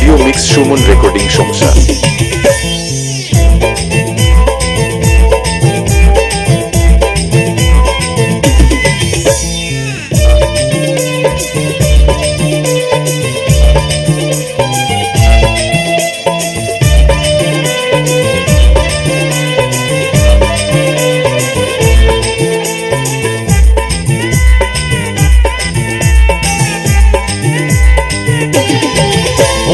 Audio mix Suman recording সংস্থা।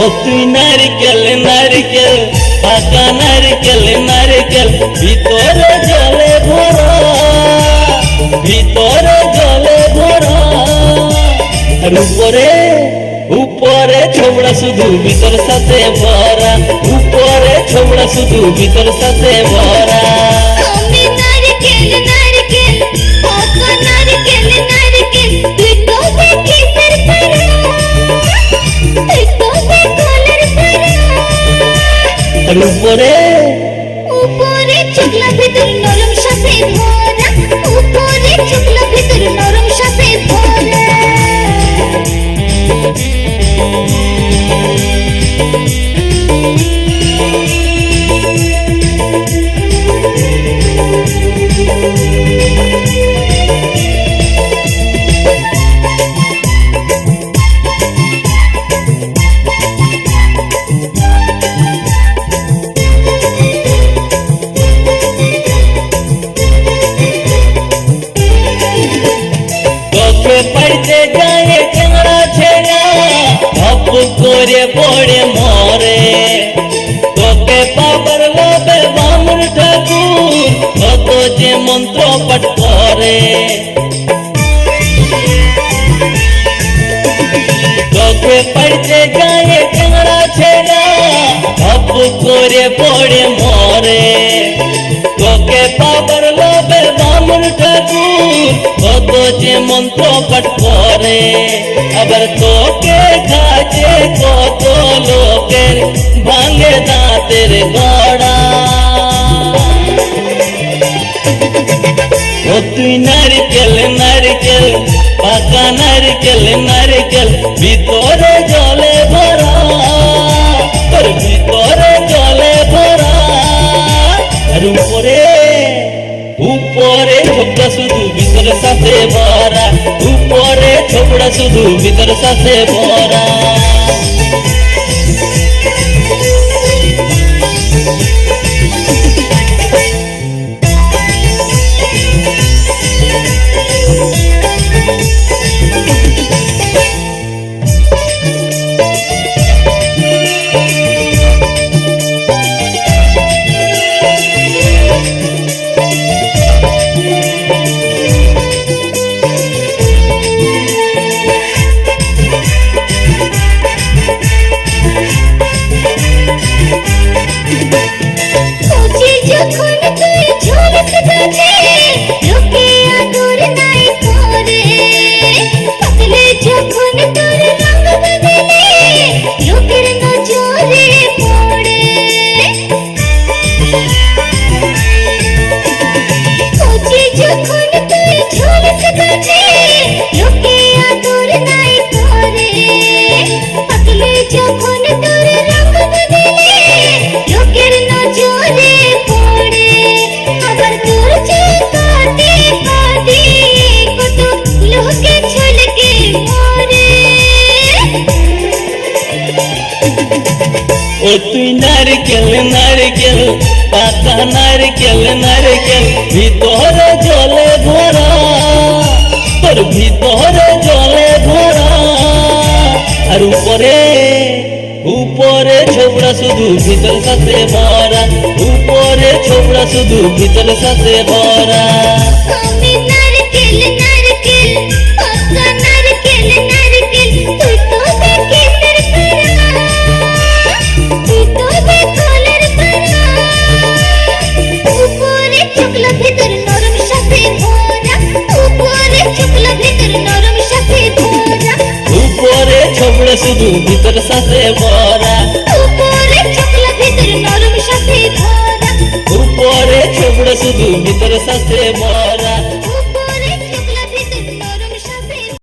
ও তুই নারকেল নারকেল পাকা নারকেল নারকেল ভিতরে জলে ভরা, ভিতরে জলে ভরা, আর উপরে উপরে ছোবড়া শুধু ভিতর সাথে ভরা, উপরে ছোবড়া শুধু ভিতর সাথে ভরা। আমি নারকেল নারকেল পাকা নারকেল নারকেল তুই তো দেখি সর পরা, তুই তো কলার পরা, আর উপরে উপরে চুকলা ভিতর নরম সাথে ভরা, উপরে চুকলা ভিতর নরম সাথে ভরা। তোকে পাইতে যায় টেংরা ছেড়া ধপ করে পড়ে মরে, তোকে পাবার লোভে বামুন ঠাকুর কত যে মন্ত্র পাঠ করে। তোকে পাইতে যায় টেংরা ছেড়া ধপ করে পড়ে মরে, তোকে পাবার লোভে বামুন ঠাকুর কত যে মন্ত্র পাঠ করে। আবার তোকে কাজে কত লোকের ভাঙে দাঁতের গড়া। ও তুই নারকেল নারকেল পাকা নারকেল নারকেল ভিতরে জলে ভরা, তোর ভিতরে জলে ভরা, আর উপরে উপরে ছোবড়া শুধু ভিতর সাথে ভরা, উপরে ছোবড়া শুধু ভিতর সাথে ভরা। খুঁজি যখন তুই ঝলস গাছে লোকে আদর নাই করে, পাতলে যখন তোর রঙ বদলে লোকের নজরে পড়ে। খুঁজি যখন তুই ঝলস গাছে লোকে আদর নাই করে, পাতলে যখন তোর রঙ বদলে লোকের নজরে পড়ে। আবার তোর চোখে কাঁদে কত লোকে ছলকে মরে। ও তুই নারকেল নারকেল পাকা নারকেল নারকেল ভিতরে জলে ভরা, তোর ভিতরে জলে ভরা, আর উপরে উপরে ছোবড়া শুধু ভিতর সাথে ভরা, উপরে ছোবড়া শুধু ভিতর সাথে ভরা। আমি নারকেল নারকেল পাকা নারকেল নারকেল তুই তো দেখি সর পরা, তুই তো কলার পরা, উপরে চুকলা ভিতর নরম সাথে ভরা, উপরে চুকলা ভিতর নরম সাথে ভরা, উপরে ছোবড়া শুধু ভিতর সাথে ভরা, উপরে চুকলা ভিতর নরম সাথে ভরা, উপরে ছোবড়া শুধু ভিতর সাথে ভরা।